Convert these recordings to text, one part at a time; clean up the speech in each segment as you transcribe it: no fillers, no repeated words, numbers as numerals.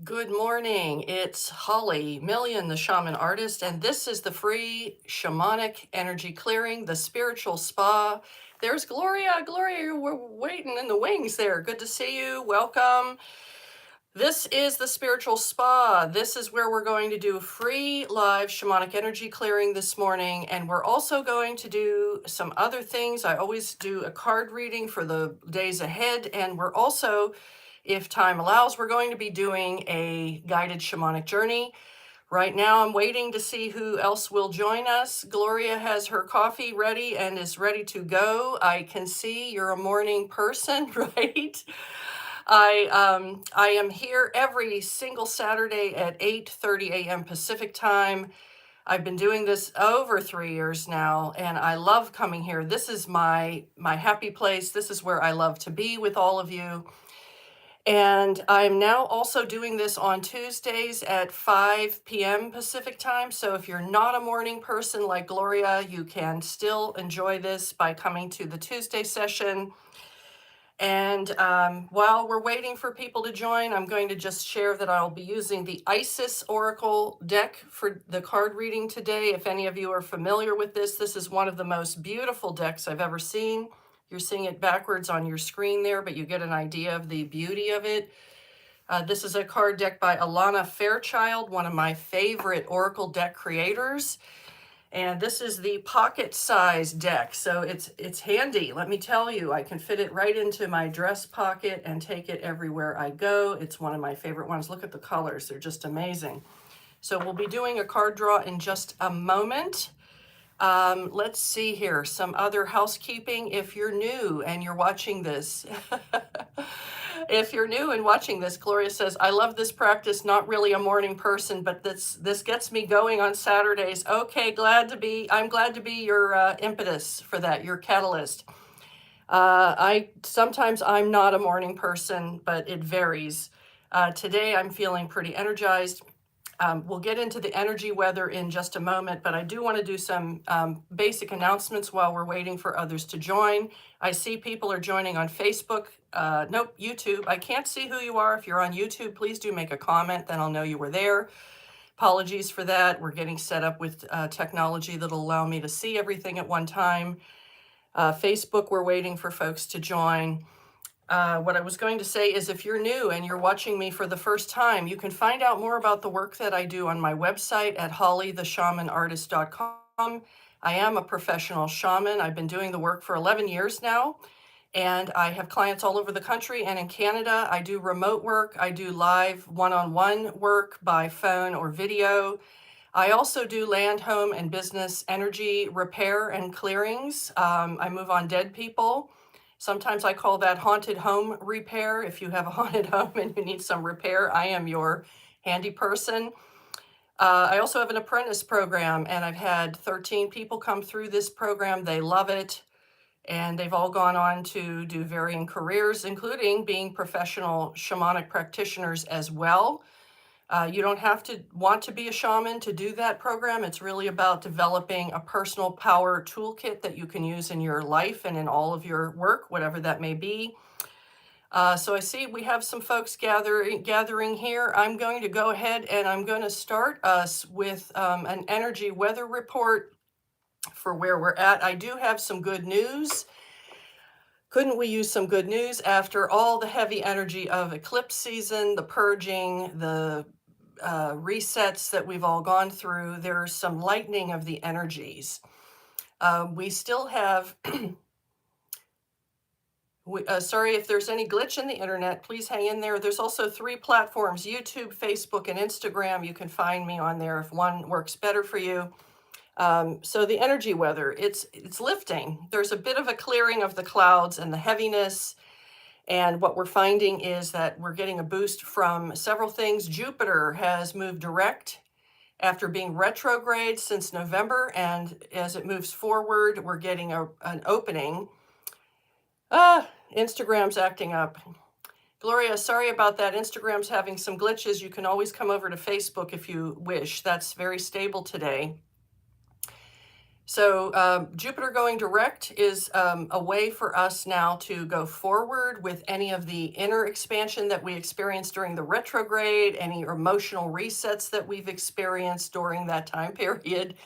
Good morning. It's Holly Million, the shaman artist, and this is the free shamanic energy clearing, the spiritual spa. There's Gloria. Gloria, we're waiting in the wings there. Good to see you. Welcome. This is the spiritual spa. This is where we're going to do free live shamanic energy clearing this morning, and we're also going to do some other things. I always do a card reading for the days ahead, and we're also, if time allows, we're going to be doing a guided shamanic journey. Right now, I'm waiting to see who else will join us. Gloria has her coffee ready and is ready to go. I can see you're a morning person, right? I am here every single Saturday at 8:30 a.m. Pacific time. I've been doing this over 3 years now, and I love coming here. This is my happy place. This is where I love to be with all of you. And I'm now also doing this on Tuesdays at 5 p.m. Pacific time. So if you're not a morning person like Gloria, you can still enjoy this by coming to the Tuesday session. And while we're waiting for people to join, I'm going to just share that I'll be using the Isis Oracle deck for the card reading today. If any of you are familiar with this is one of the most beautiful decks I've ever seen. You're seeing it backwards on your screen there, but you get an idea of the beauty of it. This is a card deck by Alana Fairchild, one of my favorite Oracle deck creators. And this is the pocket size deck. So it's handy. Let me tell you, I can fit it right into my dress pocket and take it everywhere I go. It's one of my favorite ones. Look at the colors. They're just amazing. So we'll be doing a card draw in just a moment. Let's see here, some other housekeeping. If you're new and you're watching this, if you're new and watching this, Gloria says, I love this practice, not really a morning person, but this gets me going on Saturdays. Okay, I'm glad to be your impetus for that, your catalyst. Sometimes I'm not a morning person, but it varies. Today I'm feeling pretty energized. We'll get into the energy weather in just a moment, but I do want to do some basic announcements while we're waiting for others to join. I see people are joining on Facebook. Nope, YouTube. I can't see who you are. If you're on YouTube, please do make a comment, then I'll know you were there. Apologies for that. We're getting set up with technology that'll allow me to see everything at one time. Facebook, we're waiting for folks to join. What I was going to say is if you're new and you're watching me for the first time, you can find out more about the work that I do on my website at hollytheshamanartist.com. I am a professional shaman. I've been doing the work for 11 years now, and I have clients all over the country and in Canada. I do remote work. I do live one-on-one work by phone or video. I also do land, home, and business energy repair and clearings. I move on dead people. Sometimes I call that haunted home repair. If you have a haunted home and you need some repair, I am your handy person. I also have an apprentice program, and I've had 13 people come through this program. They love it, and they've all gone on to do varying careers, including being professional shamanic practitioners as well. You don't have to want to be a shaman to do that program. It's really about developing a personal power toolkit that you can use in your life and in all of your work, whatever that may be. So I see we have some folks gathering here. I'm going to go ahead and I'm going to start us with an energy weather report for where we're at. I do have some good news. Couldn't we use some good news after all the heavy energy of eclipse season, the purging, the resets that we've all gone through? There's some lightening of the energies. We still have, sorry if there's any glitch in the internet, please hang in there. There's also 3 platforms, YouTube, Facebook, and Instagram. You can find me on there if one works better for you. So the energy weather, it's lifting. There's a bit of a clearing of the clouds and the heaviness. And what we're finding is that we're getting a boost from several things. Jupiter has moved direct after being retrograde since November. And as it moves forward, we're getting an opening. Instagram's acting up. Gloria, sorry about that. Instagram's having some glitches. You can always come over to Facebook if you wish. That's very stable today. So Jupiter going direct is a way for us now to go forward with any of the inner expansion that we experienced during the retrograde, any emotional resets that we've experienced during that time period.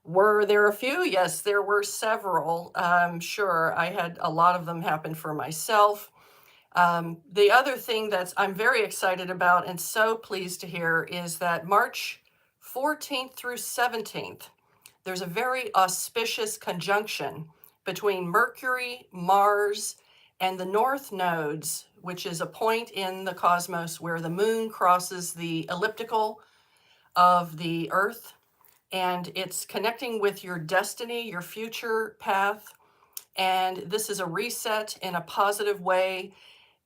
Were there a few? Yes, there were several. Sure, I had a lot of them happen for myself. The other thing that's I'm very excited about and so pleased to hear is that March 14th through 17th, there's a very auspicious conjunction between Mercury, Mars, and the North nodes, which is a point in the cosmos where the moon crosses the elliptical of the Earth. And it's connecting with your destiny, your future path. And this is a reset in a positive way.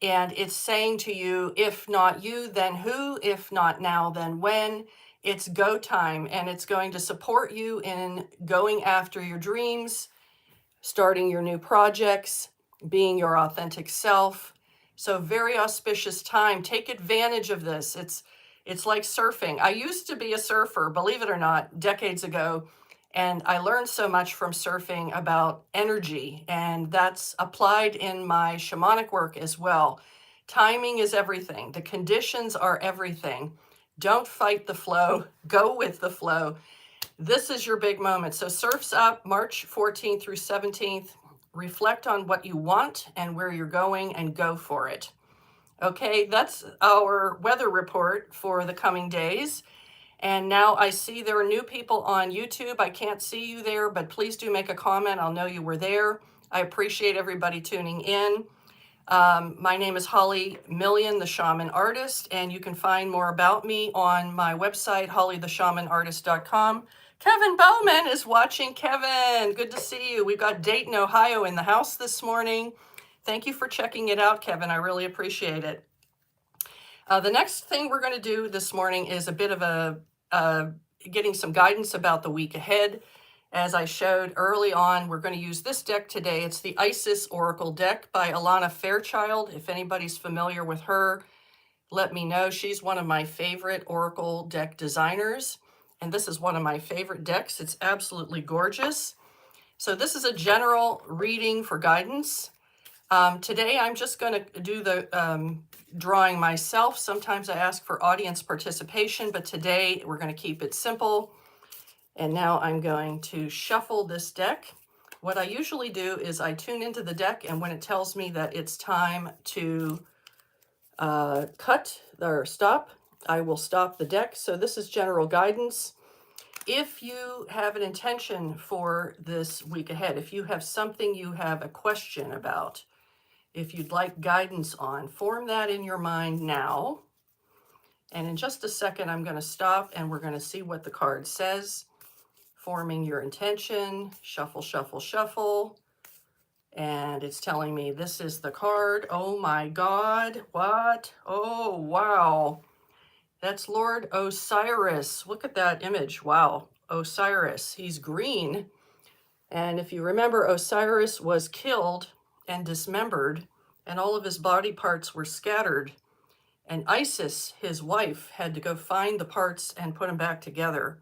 And it's saying to you, if not you, then who? If not now, then when? It's go time, and it's going to support you in going after your dreams, starting your new projects, being your authentic self. So very auspicious time. Take advantage of this. It's like surfing. I used to be a surfer, believe it or not, decades ago, and I learned so much from surfing about energy, and that's applied in my shamanic work as well. Timing is everything. The conditions are everything. Don't fight the flow. Go with the flow. This is your big moment. So surf's up March 14th through 17th. Reflect on what you want and where you're going and go for it. Okay, that's our weather report for the coming days. And now I see there are new people on YouTube. I can't see you there, but please do make a comment. I'll know you were there. I appreciate everybody tuning in. My name is Holly Million, the Shaman Artist, and you can find more about me on my website, hollytheshamanartist.com. Kevin Bowman is watching. Kevin, good to see you. We've got Dayton, Ohio in the house this morning. Thank you for checking it out, Kevin. I really appreciate it. The next thing we're going to do this morning is a bit of getting some guidance about the week ahead. As I showed early on, we're going to use this deck today. It's the Isis Oracle deck by Alana Fairchild. If anybody's familiar with her, let me know. She's one of my favorite Oracle deck designers, and this is one of my favorite decks. It's absolutely gorgeous. So this is a general reading for guidance. Today, I'm just going to do the drawing myself. Sometimes I ask for audience participation, but today we're going to keep it simple. And now I'm going to shuffle this deck. What I usually do is I tune into the deck, and when it tells me that it's time to cut or stop, I will stop the deck. So this is general guidance. If you have an intention for this week ahead, if you have something you have a question about, if you'd like guidance on, form that in your mind now. And in just a second, I'm going to stop and we're going to see what the card says. Forming your intention, shuffle, shuffle, shuffle. And it's telling me this is the card. Oh my God, what? Oh, wow. That's Lord Osiris. Look at that image. Wow, Osiris. He's green. And if you remember, Osiris was killed and dismembered, and all of his body parts were scattered. And Isis, his wife, had to go find the parts and put them back together.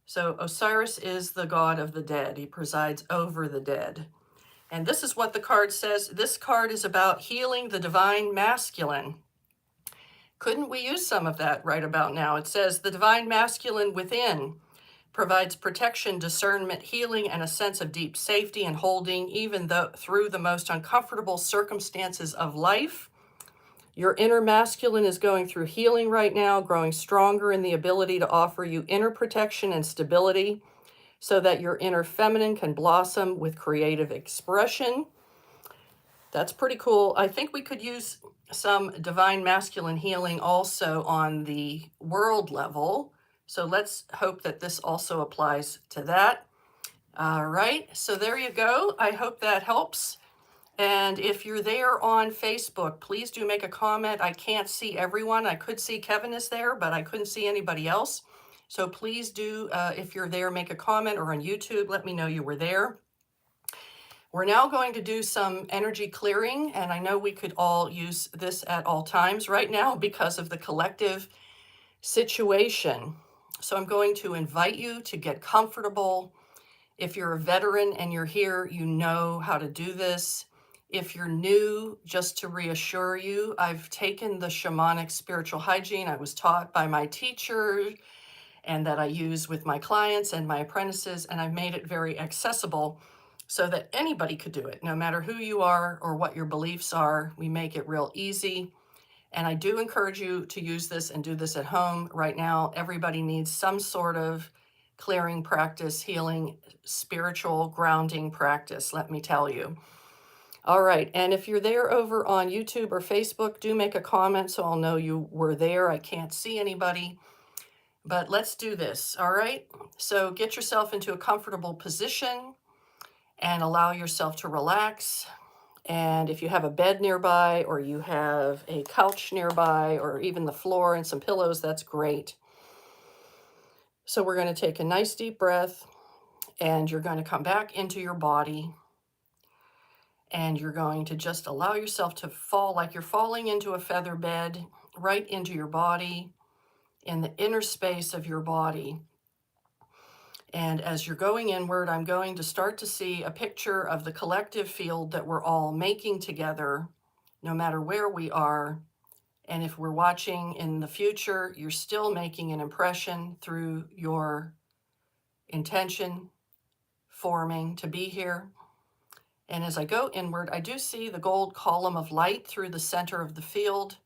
So Osiris is the god of the dead. He presides over the dead. And this is what the card says. This card is about healing the divine masculine. Couldn't we use some of that right about now? It says the divine masculine within provides protection, discernment, healing, and a sense of deep safety and holding, even though through the most uncomfortable circumstances of life. Your inner masculine is going through healing right now, growing stronger in the ability to offer you inner protection and stability so that your inner feminine can blossom with creative expression. That's pretty cool. I think we could use some divine masculine healing also on the world level. So let's hope that this also applies to that. All right, so there you go. I hope that helps. And if you're there on Facebook, please do make a comment. I can't see everyone. I could see Kevin is there, but I couldn't see anybody else. So please do, if you're there, make a comment, or on YouTube, let me know you were there. We're now going to do some energy clearing, and I know we could all use this at all times right now because of the collective situation. So I'm going to invite you to get comfortable If you're a veteran and you're here, you know how to do this. If you're new, just to reassure you, I've taken the shamanic spiritual hygiene I was taught by my teacher and that I use with my clients and my apprentices, and I've made it very accessible so that anybody could do it, no matter who you are or what your beliefs are. We make it real easy. And I do encourage you to use this and do this at home. Right now, everybody needs some sort of clearing practice, healing, spiritual grounding practice, let me tell you. All right, and if you're there over on YouTube or Facebook, do make a comment so I'll know you were there. I can't see anybody, but let's do this, all right? So get yourself into a comfortable position and allow yourself to relax. And if you have a bed nearby or you have a couch nearby or even the floor and some pillows, that's great. So we're going to take a nice deep breath and you're going to come back into your body and you're going to just allow yourself to fall like you're falling into a feather bed right into your body in the inner space of your body. And as you're going inward, I'm going to start to see a picture of the collective field that we're all making together, no matter where we are. And if we're watching in the future, you're still making an impression through your intention forming to be here. And as I go inward, I do see the gold column of light through the center of the field,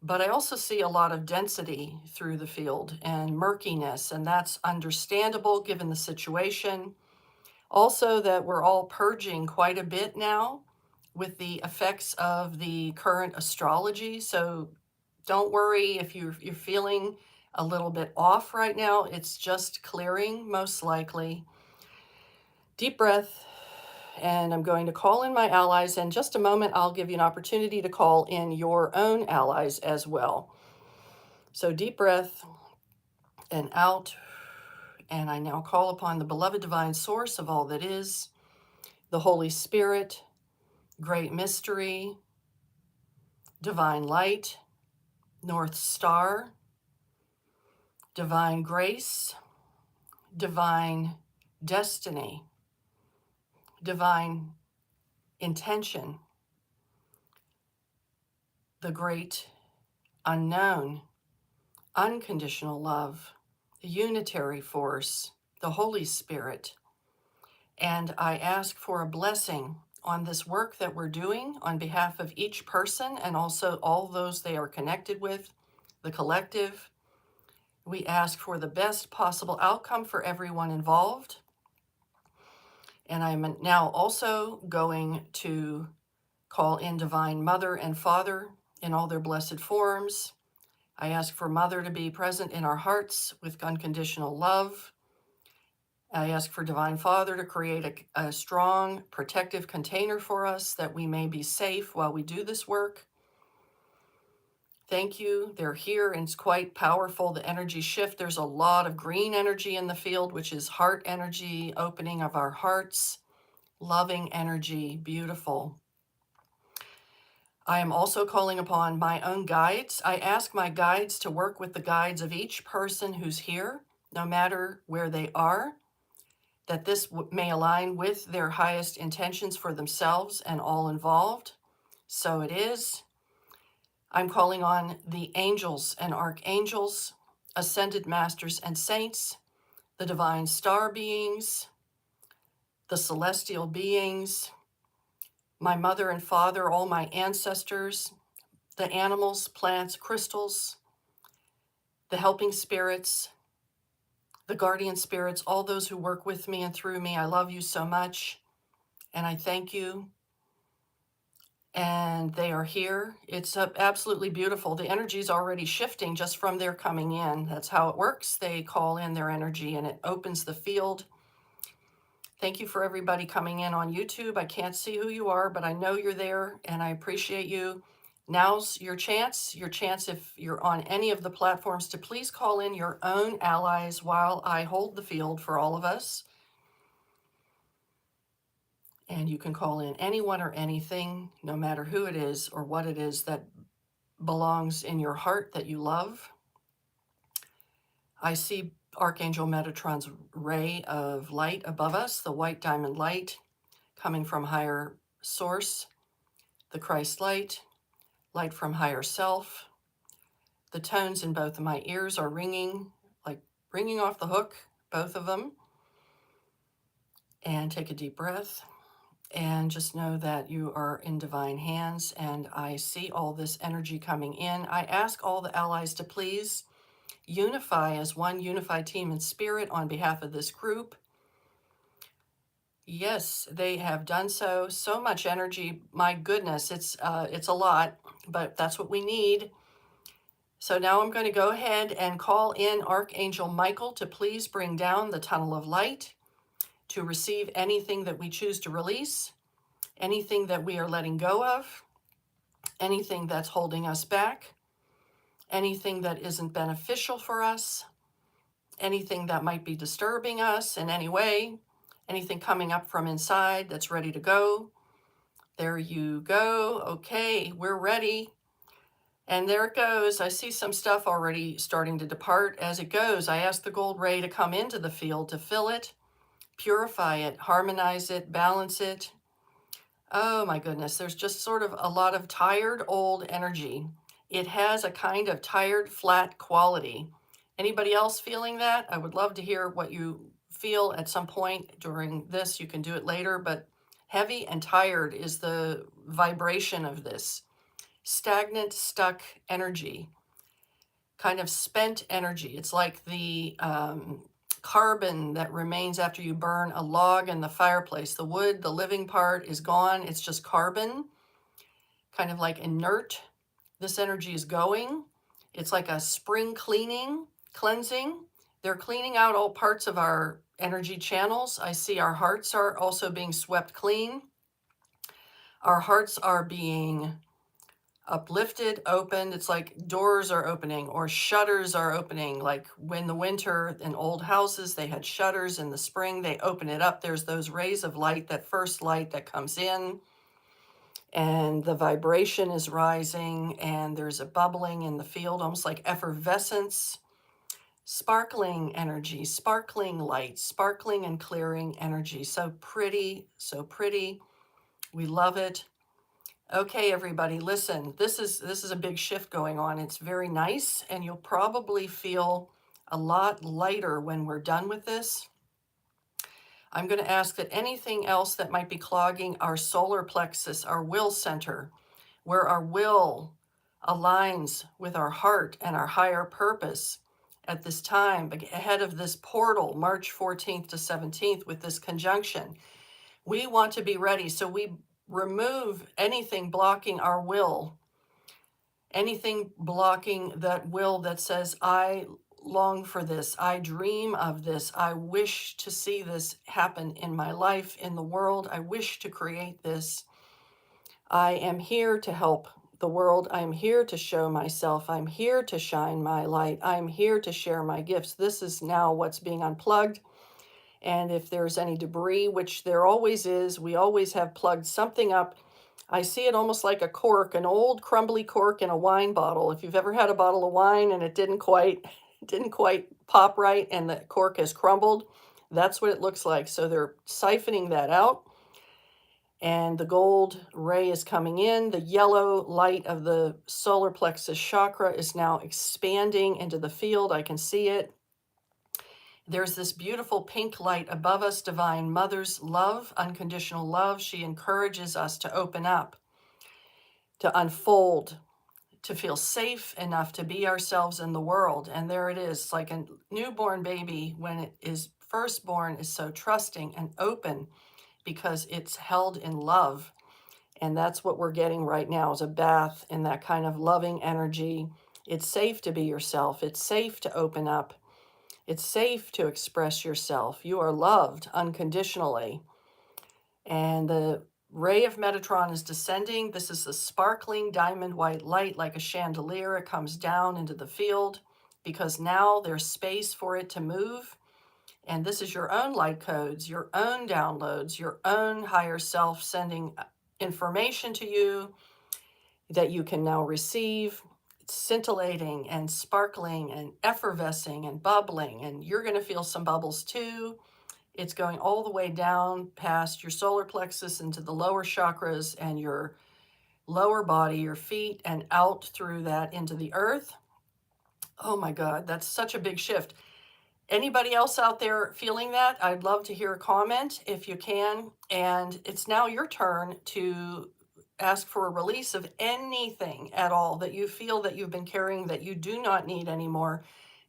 but I also see a lot of density through the field and murkiness, and that's understandable given the situation. Also, that we're all purging quite a bit now with the effects of the current astrology. So don't worry if you're feeling a little bit off right now. It's just clearing, most likely. Deep breath. And I'm going to call in my allies. In just a moment, I'll give you an opportunity to call in your own allies as well. So deep breath and out. And I now call upon the beloved divine source of all that is, the Holy Spirit, great mystery, divine light, North Star, divine grace, divine destiny, divine intention, the great unknown, unconditional love, the unitary force, the Holy Spirit. And I ask for a blessing on this work that we're doing on behalf of each person and also all those they are connected with, the collective. We ask for the best possible outcome for everyone involved. And I'm now also going to call in Divine Mother and Father in all their blessed forms. I ask for Mother to be present in our hearts with unconditional love. I ask for Divine Father to create a strong protective container for us that we may be safe while we do this work. Thank you. They're here and it's quite powerful, the energy shift. There's a lot of green energy in the field, which is heart energy, opening of our hearts, loving energy, beautiful. I am also calling upon my own guides. I ask my guides to work with the guides of each person who's here, no matter where they are, that this may align with their highest intentions for themselves and all involved. So it is. I'm calling on the angels and archangels, ascended masters and saints, the divine star beings, the celestial beings, my mother and father, all my ancestors, the animals, plants, crystals, the helping spirits, the guardian spirits, all those who work with me and through me. I love you so much, and I thank you. And they are here. It's absolutely beautiful. The energy is already shifting just from their coming in. That's how it works. They call in their energy and it opens the field. Thank you for everybody coming in on YouTube. I can't see who you are, but I know you're there and I appreciate you. Now's your chance if you're on any of the platforms to please call in your own allies while I hold the field for all of us. And you can call in anyone or anything, no matter who it is or what it is that belongs in your heart that you love. I see Archangel Metatron's ray of light above us, the white diamond light coming from higher source, the Christ light, light from higher self. The tones in both of my ears are ringing, like ringing off the hook, both of them. And take a deep breath and just know that you are in divine hands. And I see all this energy coming in. I ask all the allies to please unify as one unified team in spirit on behalf of this group. Yes, they have done so. So much energy. My goodness, it's a lot, but that's what we need. So now I'm going to go ahead and call in Archangel Michael to please bring down the tunnel of light to receive anything that we choose to release, anything that we are letting go of, anything that's holding us back, anything that isn't beneficial for us, anything that might be disturbing us in any way, anything coming up from inside that's ready to go. There you go. Okay, we're ready. And there it goes. I see some stuff already starting to depart as it goes. I ask the gold ray to come into the field to fill it, purify it, harmonize it, balance it. Oh my goodness, there's just sort of a lot of tired old energy. It has a kind of tired, flat quality. Anybody else feeling that? I would love to hear what you feel at some point during this. You can do it later, but heavy and tired is the vibration of this. Stagnant, stuck energy, kind of spent energy. It's like the carbon that remains after you burn a log in the fireplace. The wood, the living part is gone. It's just carbon, kind of like inert. This energy is going. It's like a spring cleaning, cleansing. They're cleaning out all parts of our energy channels. I see our hearts are also being swept clean. Our hearts are being uplifted, opened. It's like doors are opening or shutters are opening. Like when the winter in old houses, they had shutters. In the spring, they open it up. There's those rays of light, that first light that comes in, and the vibration is rising, and there's a bubbling in the field, almost like effervescence, sparkling energy, sparkling light, sparkling and clearing energy. So pretty, so pretty. We love it. Okay, everybody, listen, this is a big shift going on. It's very nice, and you'll probably feel a lot lighter when we're done with this. I'm going to ask that anything else that might be clogging our solar plexus, our will center, where our will aligns with our heart and our higher purpose at this time, ahead of this portal, March 14th to 17th, with this conjunction. We want to be ready, so we remove anything blocking our will, anything blocking that will that says, I long for this, I dream of this, I wish to see this happen in my life, in the world, I wish to create this. I am here to help the world. I'm here to show myself. I'm here to shine my light. I'm here to share my gifts. This is now what's being unplugged. And if there's any debris, which there always is, we always have plugged something up. I see it almost like a cork, an old crumbly cork in a wine bottle. If you've ever had a bottle of wine and it didn't quite pop right and the cork has crumbled, that's what it looks like. So they're siphoning that out. And the gold ray is coming in. The yellow light of the solar plexus chakra is now expanding into the field. I can see it. There's this beautiful pink light above us, Divine Mother's love, unconditional love. She encourages us to open up, to unfold, to feel safe enough to be ourselves in the world. And there it is, like a newborn baby when it is first born, is so trusting and open because it's held in love. And that's what we're getting right now, is a bath in that kind of loving energy. It's safe to be yourself. It's safe to open up. It's safe to express yourself. You are loved unconditionally. And the ray of Metatron is descending. This is a sparkling diamond white light like a chandelier. It comes down into the field because now there's space for it to move. And this is your own light codes, your own downloads, your own higher self sending information to you that you can now receive. scintillating and sparkling and effervescing and bubbling, and you're going to feel some bubbles too. It's going all the way down past your solar plexus into the lower chakras and your lower body, your feet, and out through that into the earth. Oh my God, that's such a big shift. Anybody else out there feeling that? I'd love to hear a comment if you can. And it's now your turn to ask for a release of anything at all that you feel that you've been carrying that you do not need anymore,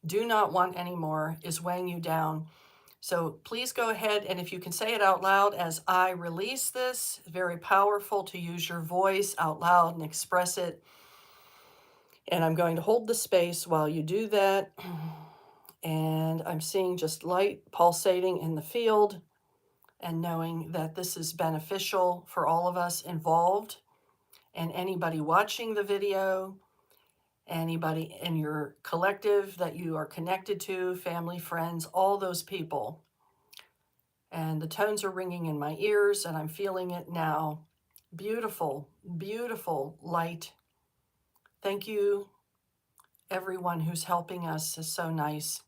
do not want anymore, is weighing you down. So please go ahead, and if you can say it out loud as I release this, very powerful to use your voice out loud and express it. And I'm going to hold the space while you do that. And I'm seeing just light pulsating in the field and knowing that this is beneficial for all of us involved and anybody watching the video, anybody in your collective that you are connected to, family, friends, all those people. And the tones are ringing in my ears and I'm feeling it now. Beautiful, beautiful light. Thank you, everyone who's helping us is so nice.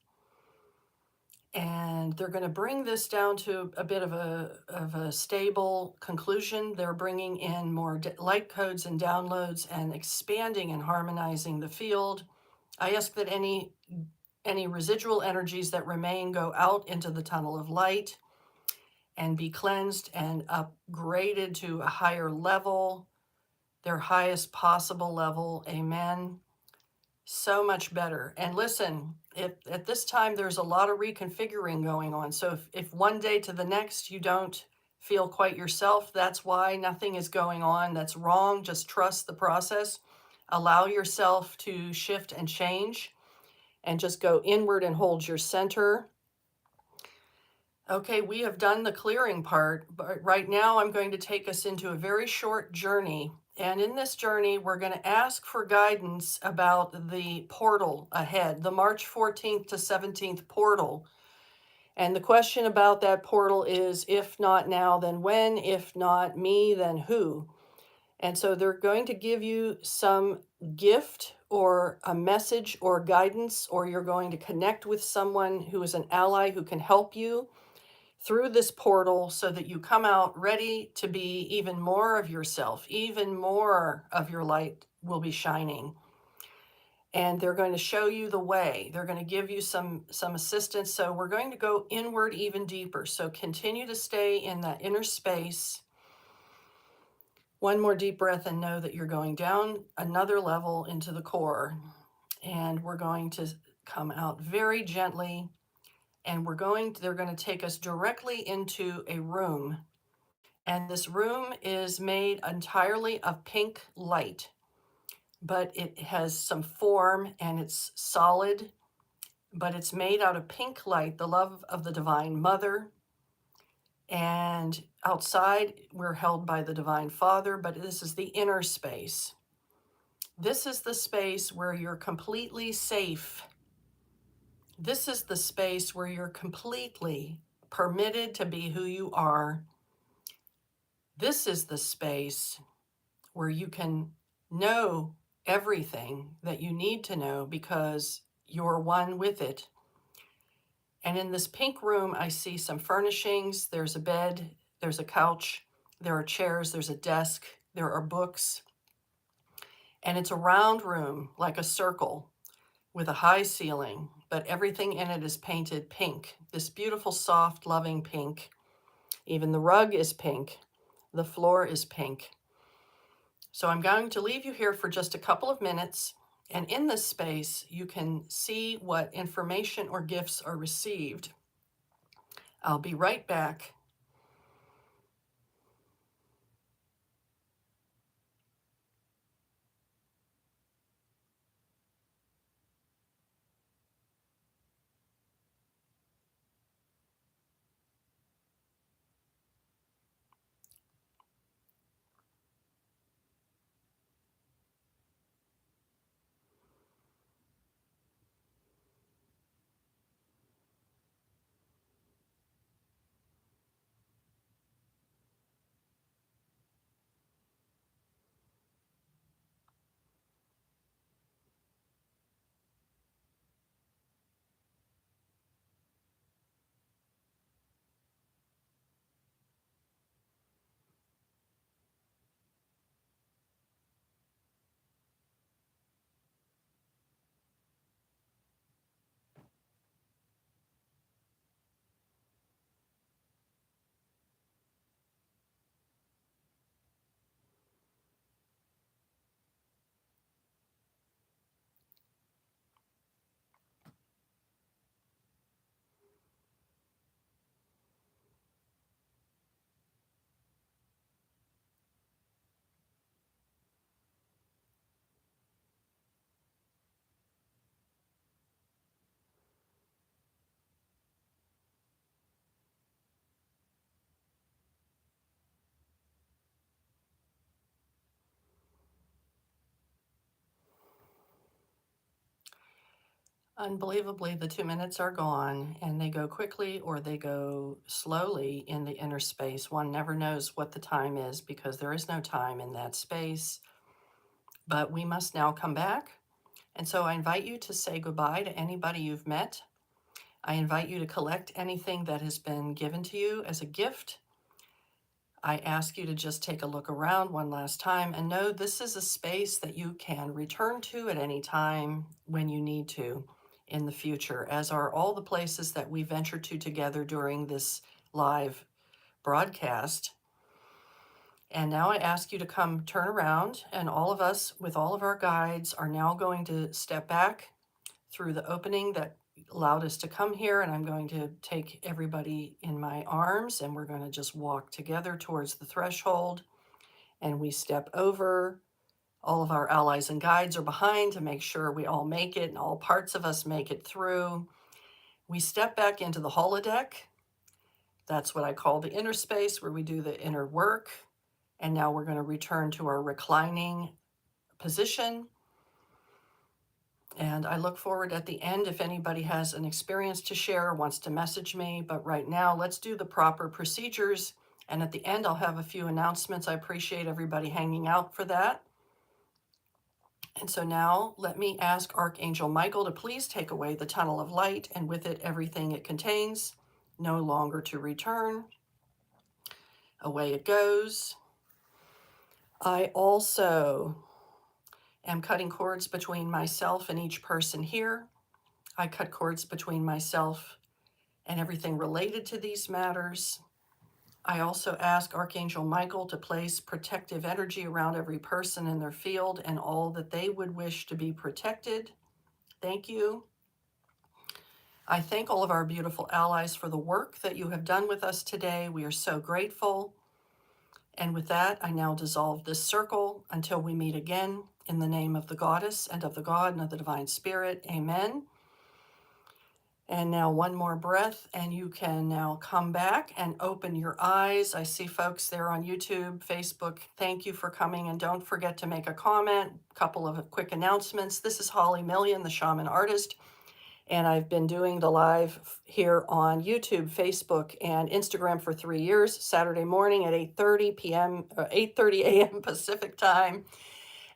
And they're going to bring this down to a bit of a stable conclusion. They're bringing in more light codes and downloads and expanding and harmonizing the field. I ask that any residual energies that remain go out into the tunnel of light and be cleansed and upgraded to a higher level, their highest possible level. Amen. So much better. And listen, if at this time there's a lot of reconfiguring going on. So if one day to the next you don't feel quite yourself, that's why. Nothing is going on that's wrong. Just trust the process. Allow yourself to shift and change and just go inward and hold your center. Okay, we have done the clearing part, but right now I'm going to take us into a very short journey. And in this journey, we're going to ask for guidance about the portal ahead, the March 14th to 17th portal. And the question about that portal is, if not now, then when? If not me, then who? And so they're going to give you some gift or a message or guidance, or you're going to connect with someone who is an ally who can help you through this portal so that you come out ready to be even more of yourself, even more of your light will be shining. And they're going to show you the way. They're going to give you some assistance. So we're going to go inward even deeper. So continue to stay in that inner space. One more deep breath and know that you're going down another level into the core. And we're going to come out very gently. And they're going to take us directly into a room. And this room is made entirely of pink light, but it has some form and it's solid, but it's made out of pink light, the love of the Divine Mother. And outside, we're held by the Divine Father, but this is the inner space. This is the space where you're completely safe. This is the space where you're completely permitted to be who you are. This is the space where you can know everything that you need to know because you're one with it. And in this pink room, I see some furnishings. There's a bed, there's a couch, there are chairs, there's a desk, there are books. And it's a round room, like a circle, with a high ceiling, but everything in it is painted pink. This beautiful, soft, loving pink. Even the rug is pink. The floor is pink. So I'm going to leave you here for just a couple of minutes. And in this space, you can see what information or gifts are received. I'll be right back. Unbelievably, the 2 minutes are gone and they go quickly or they go slowly in the inner space. One never knows what the time is because there is no time in that space. But we must now come back. And so I invite you to say goodbye to anybody you've met. I invite you to collect anything that has been given to you as a gift. I ask you to just take a look around one last time and know this is a space that you can return to at any time when you need to in the future, as are all the places that we venture to together during this live broadcast. And now I ask you to come turn around, and all of us with all of our guides are now going to step back through the opening that allowed us to come here, and I'm going to take everybody in my arms and we're going to just walk together towards the threshold, and we step over. All of our allies and guides are behind to make sure we all make it and all parts of us make it through. We step back into the holodeck. That's what I call the inner space where we do the inner work. And now we're going to return to our reclining position. And I look forward at the end if anybody has an experience to share or wants to message me. But right now, let's do the proper procedures. And at the end, I'll have a few announcements. I appreciate everybody hanging out for that. And so now let me ask Archangel Michael to please take away the tunnel of light and with it everything it contains, no longer to return. Away it goes. I also am cutting cords between myself and each person here. I cut cords between myself and everything related to these matters. I also ask Archangel Michael to place protective energy around every person in their field and all that they would wish to be protected. Thank you. I thank all of our beautiful allies for the work that you have done with us today. We are so grateful. And with that, I now dissolve this circle until we meet again. In the name of the goddess and of the god and of the divine spirit, amen. And now one more breath, and you can now come back and open your eyes. I see folks there on YouTube, Facebook. Thank you for coming, and don't forget to make a comment. A couple of quick announcements. This is Holly Million, the Shaman Artist, and I've been doing the live here on YouTube, Facebook, and Instagram for 3 years, Saturday morning at 8:30 a.m. Pacific time.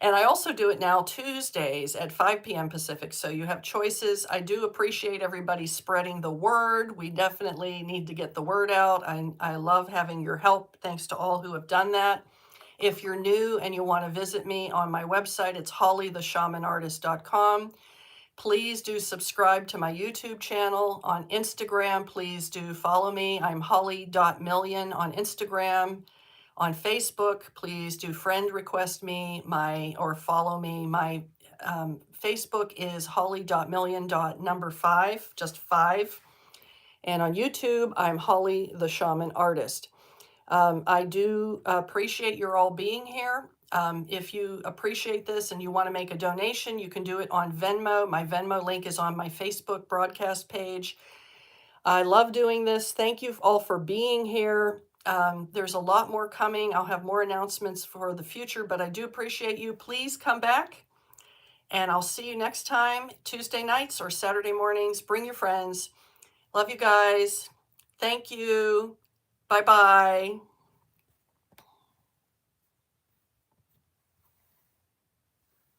And I also do it now Tuesdays at 5 p.m. Pacific, so you have choices. I do appreciate everybody spreading the word. We definitely need to get the word out. I love having your help. Thanks to all who have done that. If you're new and you want to visit me on my website, it's hollytheshamanartist.com. Please do subscribe to my YouTube channel. On Instagram, please do follow me. I'm holly.million on Instagram. On Facebook, please do friend request me or follow me. My Facebook is holly.million.5, just 5. And on YouTube, I'm Holly the Shaman Artist. I do appreciate your all being here. If you appreciate this and you want to make a donation, you can do it on Venmo. My Venmo link is on my Facebook broadcast page. I love doing this. Thank you all for being here. There's a lot more coming. I'll have more announcements for the future, but I do appreciate you. Please come back, and I'll see you next time, Tuesday nights or Saturday mornings. Bring your friends. Love you guys. Thank you. Bye-bye.